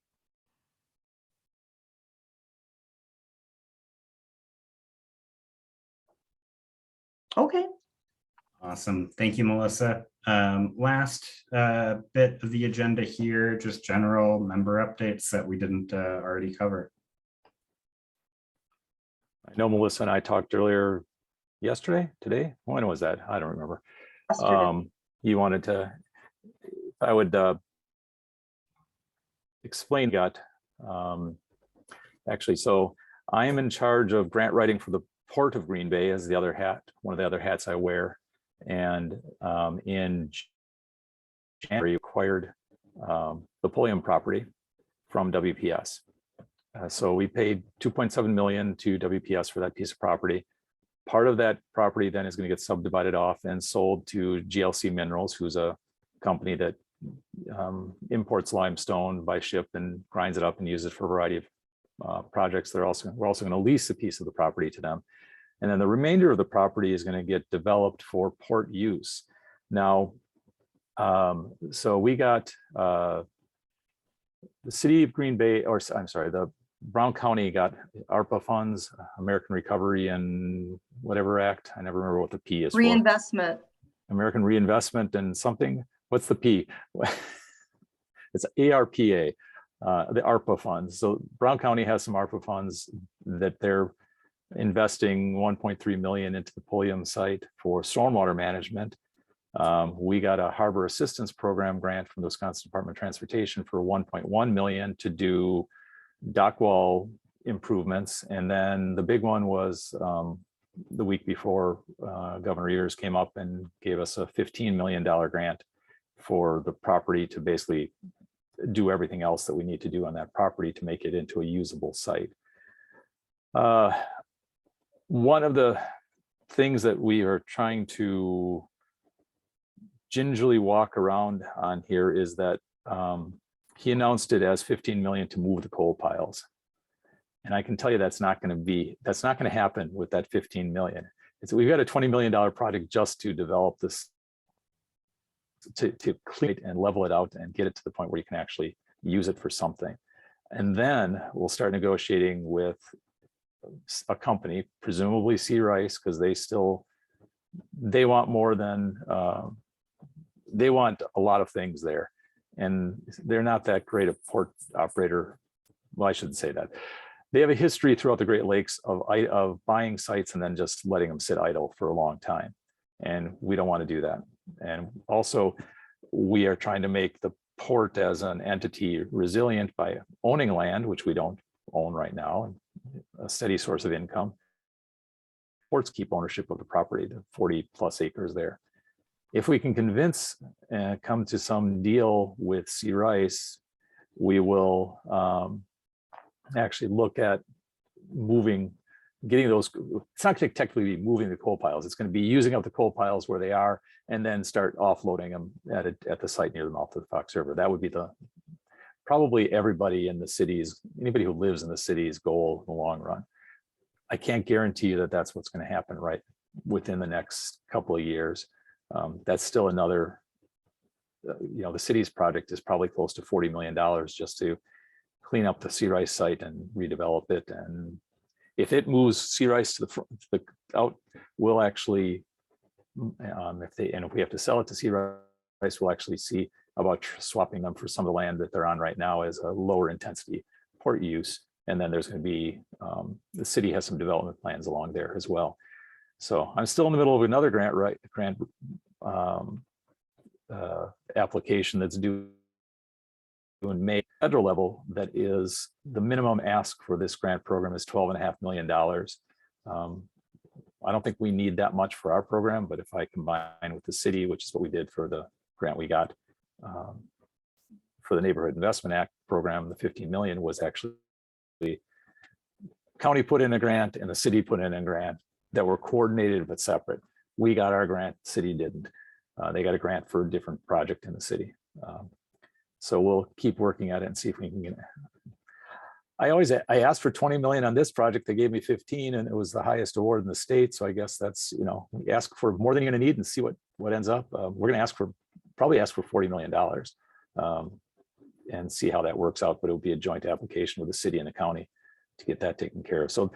Okay. Awesome. Thank you, Melissa. Last bit of the agenda here, just general member updates that we didn't already cover. I know Melissa and I talked earlier today. When was that? I don't remember. You wanted to, I would explain actually, so I am in charge of grant writing for the Port of Green Bay as one of the other hats I wear. And in January, acquired the Pulliam property from WPS. So we paid $2.7 million to WPS for that piece of property. Part of that property then is going to get subdivided off and sold to GLC Minerals, who's a company that imports limestone by ship and grinds it up and uses it for a variety of projects. We're also going to lease a piece of the property to them. And then the remainder of the property is going to get developed for port use. Now, so we got the city of Green Bay, or I'm sorry, the Brown County got ARPA funds, American Recovery and whatever Act. I never remember what the P is. Reinvestment. American Reinvestment and something. What's the P? It's ARPA, the ARPA funds. So Brown County has some ARPA funds that they're investing $1.3 million into the Pulliam site for stormwater management. We got a harbor assistance program grant from the Wisconsin Department of Transportation for $1.1 million to do dock wall improvements. And then the big one was the week before Governor Evers came up and gave us a $15 million grant for the property to basically do everything else that we need to do on that property to make it into a usable site. One of the things that we are trying to gingerly walk around on here is that he announced it as 15 million to move the coal piles. And I can tell you that's not going to happen with that 15 million. We've got a $20 million project just to develop this, to clean it and level it out and get it to the point where you can actually use it for something. And then we'll start negotiating with a company, presumably Sea Rice, because they want more than, they want a lot of things there. And they're not that great a port operator. Well, I shouldn't say that. They have a history throughout the Great Lakes of buying sites and then just letting them sit idle for a long time. And we don't want to do that. And also, we are trying to make the port as an entity resilient by owning land, which we don't own right now, a steady source of income. Ports keep ownership of the property, the 40 plus acres there. If we can convince and come to some deal with Sea Rice, we will actually look at getting those. It's not going to technically be moving the coal piles. It's going to be using up the coal piles where they are and then start offloading them at the site near the mouth of the Fox River. That would be probably everybody in the cities, anybody who lives in the city's goal in the long run. I can't guarantee you that that's what's going to happen right within the next couple of years. That's still another, the city's project is probably close to $40 million just to clean up the sea rice site and redevelop it. And if it moves sea rice to the front, out, we'll actually, if we have to sell it to sea rice, we'll actually see about swapping them for some of the land that they're on right now as a lower intensity port use. And then there's going to be, the city has some development plans along there as well. So I'm still in the middle of another grant application that's due in May, federal level. That is, the minimum ask for this grant program is $12.5 million. I don't think we need that much for our program, but if I combine with the city, which is what we did for the grant we got for the Neighborhood Investment Act program, the 15 million was actually county put in a grant and the city put in a grant that were coordinated but separate. We got our grant, city didn't. They got a grant for a different project in the city. So we'll keep working at it and see if we can get it. I asked for 20 million on this project. They gave me 15 and it was the highest award in the state. So I guess that's, we ask for more than you're gonna need and see what ends up. We're gonna probably ask for $40 million and see how that works out, but it will be a joint application with the city and the county to get that taken care of. So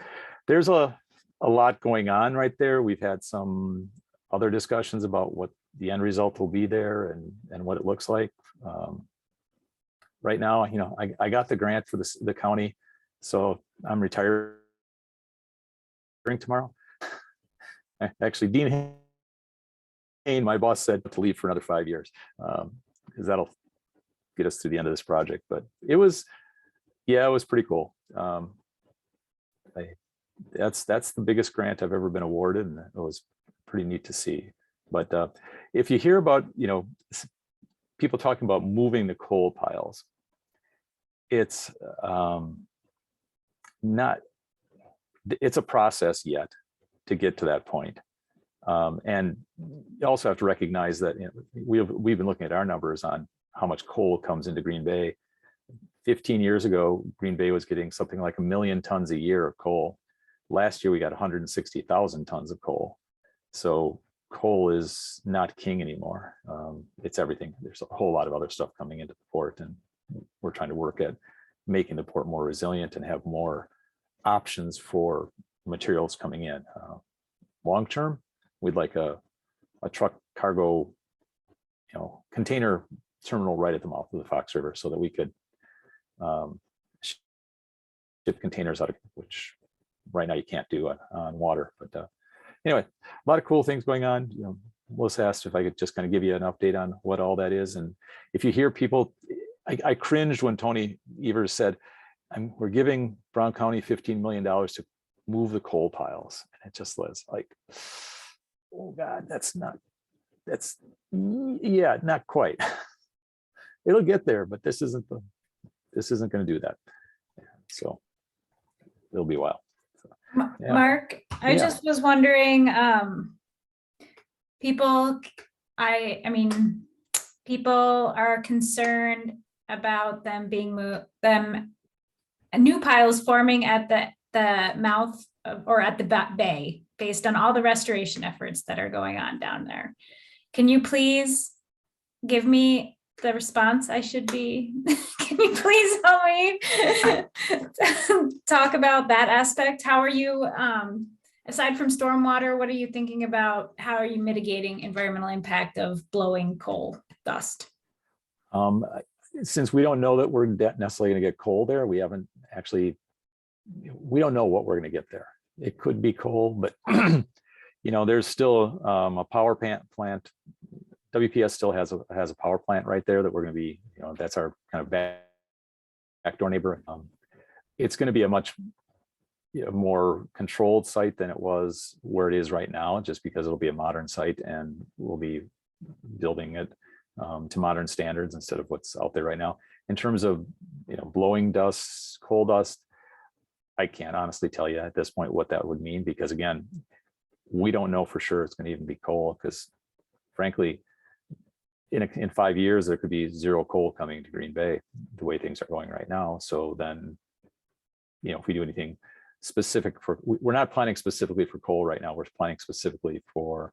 there's a lot going on right there. We've had some other discussions about what the end result will be there and what it looks like. Right now, I got the grant for the county, so I'm retiring tomorrow. Actually, Dean Hain, my boss, said to leave for another 5 years because that'll get us to the end of this project. But it was pretty cool. That's the biggest grant I've ever been awarded, and it was pretty neat to see. But if you hear about people talking about moving the coal piles, it's it's a process yet to get to that point. And you also have to recognize that we've been looking at our numbers on how much coal comes into Green Bay. 15 years ago, Green Bay was getting something like 1 million tons a year of coal. Last year, we got 160,000 tons of coal. So coal is not king anymore. It's everything. There's a whole lot of other stuff coming into the port, and we're trying to work at making the port more resilient and have more options for materials coming in. Long term, we'd like a truck cargo, container terminal right at the mouth of the Fox River, so that we could ship containers out of, which right now you can't do on water. But anyway, a lot of cool things going on. Melissa asked if I could just kind of give you an update on what all that is. And if you hear people, I cringed when Tony Evers said, we're giving Brown County $15 million to move the coal piles. And it just was like, oh God, not quite. It'll get there, but this isn't going to do that. So it'll be a while. So, yeah. Mark, I just was wondering, people are concerned about them being new piles forming at the mouth or at the bay based on all the restoration efforts that are going on down there. Can you please give me the response I should be? Can you please help me talk about that aspect? How are you, aside from stormwater, what are you thinking about? How are you mitigating environmental impact of blowing coal dust? Since we don't know that we're necessarily going to get coal there, we don't know what we're going to get there. It could be coal, but there's still a power plant. WPS still has a power plant right there that we're going to be, that's our kind of backdoor neighbor. It's going to be a much more controlled site than it was where it is right now, just because it'll be a modern site and we'll be building it to modern standards instead of what's out there right now. In terms of blowing dust, coal dust, I can't honestly tell you at this point what that would mean, because again, we don't know for sure it's going to even be coal, because frankly, in 5 years, there could be zero coal coming to Green Bay the way things are going right now. So then, if we do anything specific we're not planning specifically for coal right now. We're planning specifically for,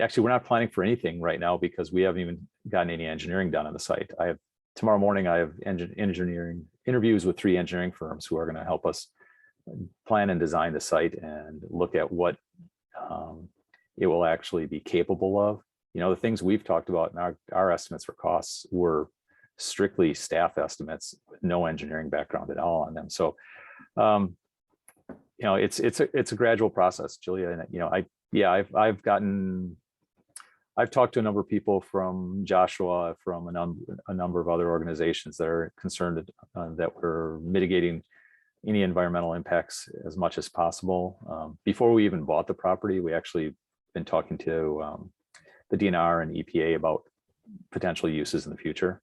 actually, we're not planning for anything right now because we haven't even gotten any engineering done on the site. I have tomorrow morning, I have engineering interviews with 3 engineering firms who are going to help us plan and design the site and look at what it will actually be capable of. You know, the things we've talked about in our estimates for costs were strictly staff estimates, with no engineering background at all on them. So, you know, it's a gradual process, Julia. And you know, I've talked to a number of people from Joshua, from a number of other organizations that are concerned that we're mitigating any environmental impacts as much as possible. Before we even bought the property, we actually been talking to the DNR and EPA about potential uses in the future.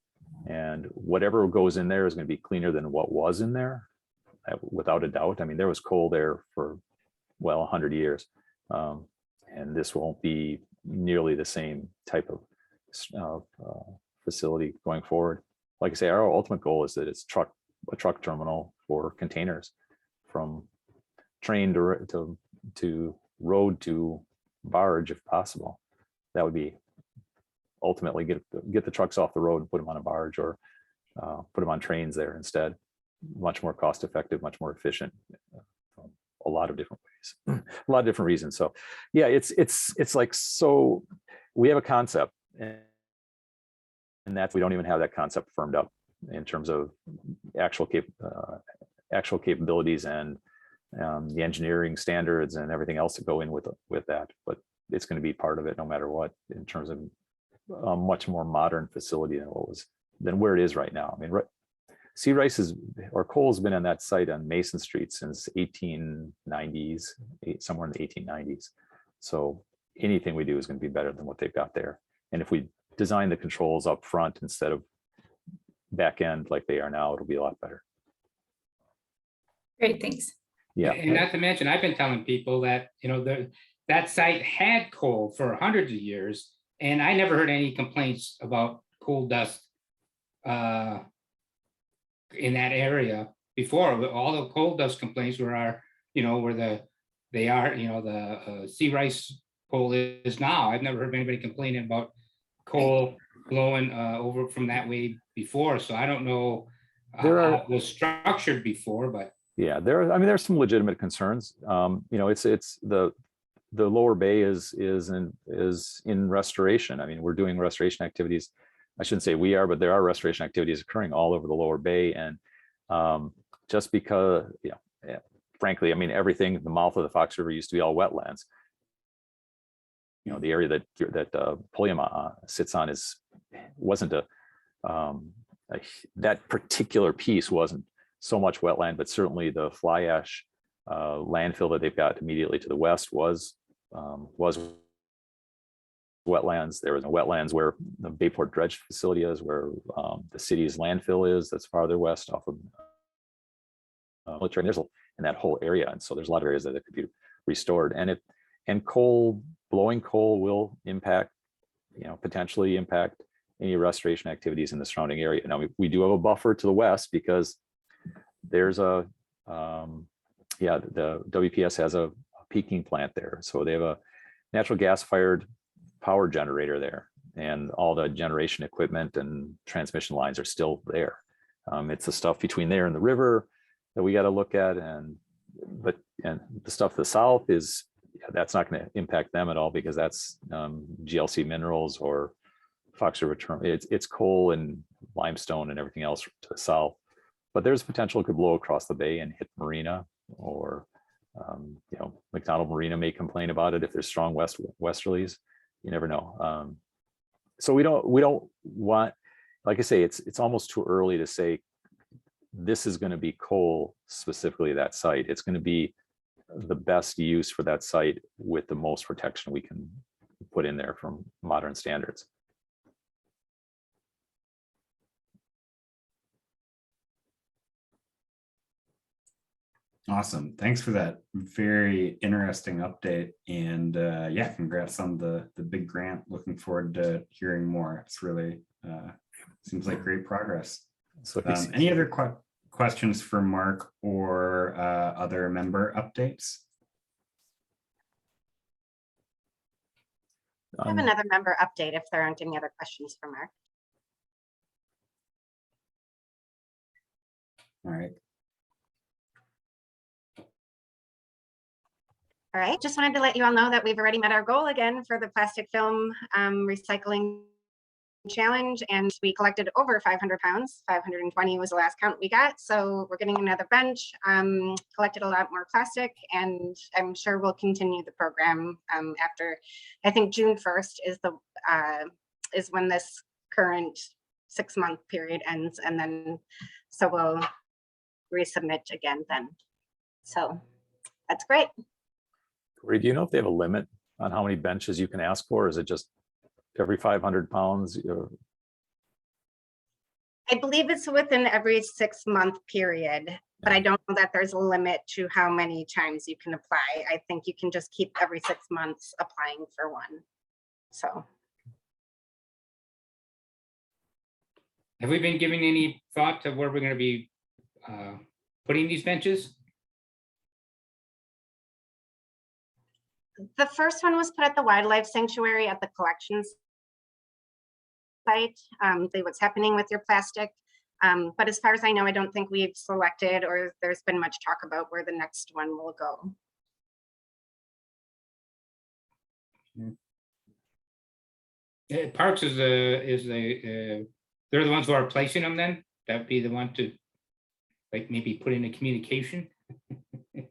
And whatever goes in there is going to be cleaner than what was in there, without a doubt. I mean, there was coal there for, well, 100 years. And this won't be nearly the same type of facility going forward. Like I say, our ultimate goal is that it's a truck terminal for containers, from train to road to barge if possible. That would be ultimately get the trucks off the road and put them on a barge, or put them on trains there instead. Much more cost effective, much more efficient, a lot of different ways, a lot of different reasons. So yeah, it's like, so we have a concept, and that's, we don't even have that concept firmed up in terms of actual capabilities and the engineering standards and everything else that go in with that. But it's going to be part of it no matter what, in terms of a much more modern facility than where it is right now. I mean, sea rice or coal has been on that site on Mason Street since 1890s, somewhere in the 1890s. So anything we do is going to be better than what they've got there. And if we design the controls up front instead of back end like they are now, it'll be a lot better. Great, thanks. Yeah. And not to mention, I've been telling people that, you know, that site had coal for hundreds of years, and I never heard any complaints about coal dust in that area before. All the coal dust complaints were the sea rice coal is now. I've never heard anybody complaining about coal blowing over from that way before. So I don't know how it was structured before, but yeah, there's some legitimate concerns. You know, it's the lower bay is in restoration. I mean, we're doing restoration activities. I shouldn't say we are, but there are restoration activities occurring all over the lower bay. And just because, frankly, I mean, everything, the mouth of the Fox River used to be all wetlands. You know, the area that Pulliam sits on wasn't that particular piece wasn't so much wetland, but certainly the fly ash landfill that they've got immediately to the west was wetlands. There was a wetlands where the Bayport dredge facility is, where the city's landfill is. That's farther west off of military. There's in that whole area, and so there's a lot of areas that could be restored. And blowing coal will potentially impact any restoration activities in the surrounding area. Now we do have a buffer to the west because there's the WPS has a peaking plant there. So they have a natural gas fired power generator there, and all the generation equipment and transmission lines are still there. It's the stuff between there and the river that we got to look at, and the stuff to the south that's not going to impact them at all, because that's GLC Minerals or Fox River Term. It's coal and limestone and everything else to the south. But there's potential it could blow across the bay and hit Marina, or McDonald Marina may complain about it if there's strong westerlies. You never know. So we don't want, like I say, it's almost too early to say this is going to be coal specifically that site. It's going to be the best use for that site with the most protection we can put in there from modern standards. Awesome. Thanks for that very interesting update. And yeah, congrats on the big grant. Looking forward to hearing more. It's really seems like great progress. So any other questions for Mark or other member updates? I have another member update if there aren't any other questions for Mark. All right. All right, just wanted to let you all know that we've already met our goal again for the plastic film recycling challenge, and we collected over 500 pounds. 520 was the last count we got, so we're getting another bench, collected a lot more plastic, and I'm sure we'll continue the program after, I think June 1st is when this current 6-month period ends, and then so we'll resubmit again then. So that's great. Corey, do you know if they have a limit on how many benches you can ask for? Is it just every 500 pounds? I believe it's within every 6-month period, but I don't know that there's a limit to how many times you can apply. I think you can just keep every 6 months applying for one. So. Have we been giving any thought to where we're going to be putting these benches? The first one was put at the wildlife sanctuary at the collections site. See what's happening with your plastic. But as far as I know, I don't think we've selected or there's been much talk about where the next one will go. Parks they're the ones who are placing them then? That'd be the one to like maybe put in a communication to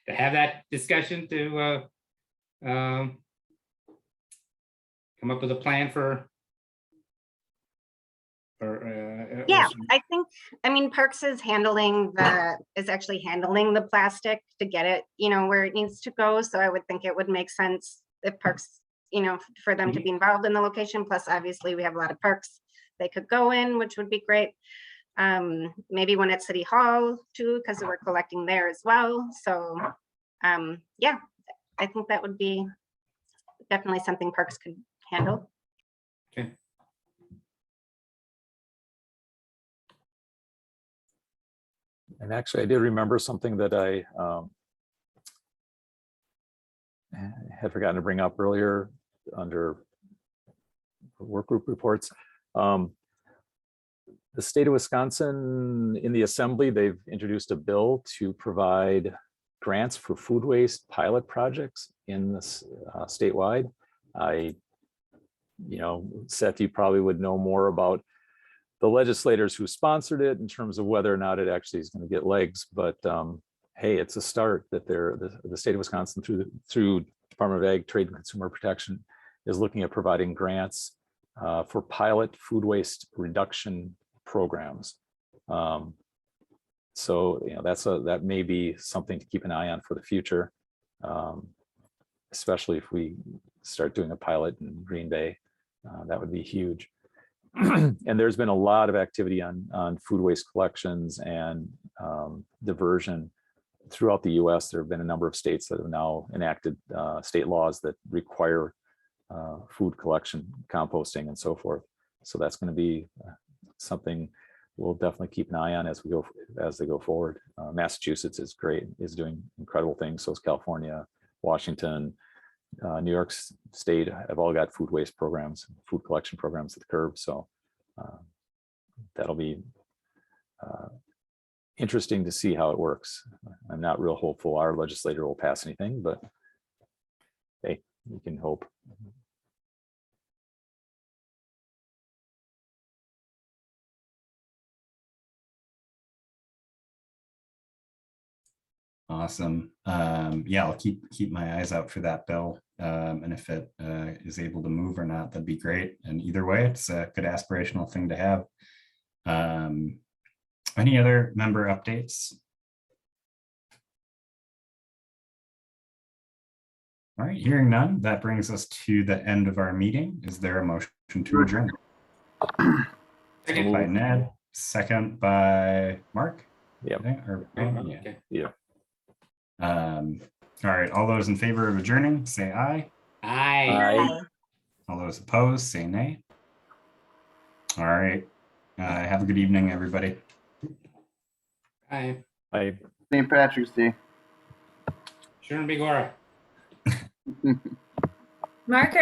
have that discussion to come up with a plan for Yeah, I think, I mean, Parks is actually handling the plastic to get it, where it needs to go. So I would think it would make sense if Parks, for them to be involved in the location. Plus, obviously, we have a lot of parks they could go in, which would be great. Maybe one at City Hall too, because we're collecting there as well. So yeah, I think that would be definitely something Parks could handle. Okay. And actually, I did remember something that I had forgotten to bring up earlier under work group reports. The state of Wisconsin, in the assembly, they've introduced a bill to provide grants for food waste pilot projects in this statewide. Seth, you probably would know more about the legislators who sponsored it in terms of whether or not it actually is going to get legs, but hey, it's a start that the state of Wisconsin through Department of Ag, Trade and Consumer Protection is looking at providing grants for pilot food waste reduction programs. So that may be something to keep an eye on for the future, especially if we start doing a pilot in Green Bay. That would be huge. And there's been a lot of activity on food waste collections and diversion throughout the U.S. There have been a number of states that have now enacted state laws that require food collection, composting, and so forth. So that's going to be something we'll definitely keep an eye on as they go forward. Massachusetts is great, is doing incredible things. So is California, Washington, New York State have all got food waste programs, food collection programs at the curb. So that'll be interesting to see how it works. I'm not real hopeful our legislator will pass anything, but hey, we can hope. Awesome. Yeah, I'll keep my eyes out for that bill. And if it is able to move or not, that'd be great. And either way, it's a good aspirational thing to have. Any other member updates? All right, hearing none, that brings us to the end of our meeting. Is there a motion to adjourn? Second by Ned, second by Mark. Yep. Okay. Yeah. All right, all those in favor of adjourning, say aye. Aye. All those opposed, say nay. All right, have a good evening, everybody. Aye. I St. Patrick's Day. Sure, Big Aura. Mark,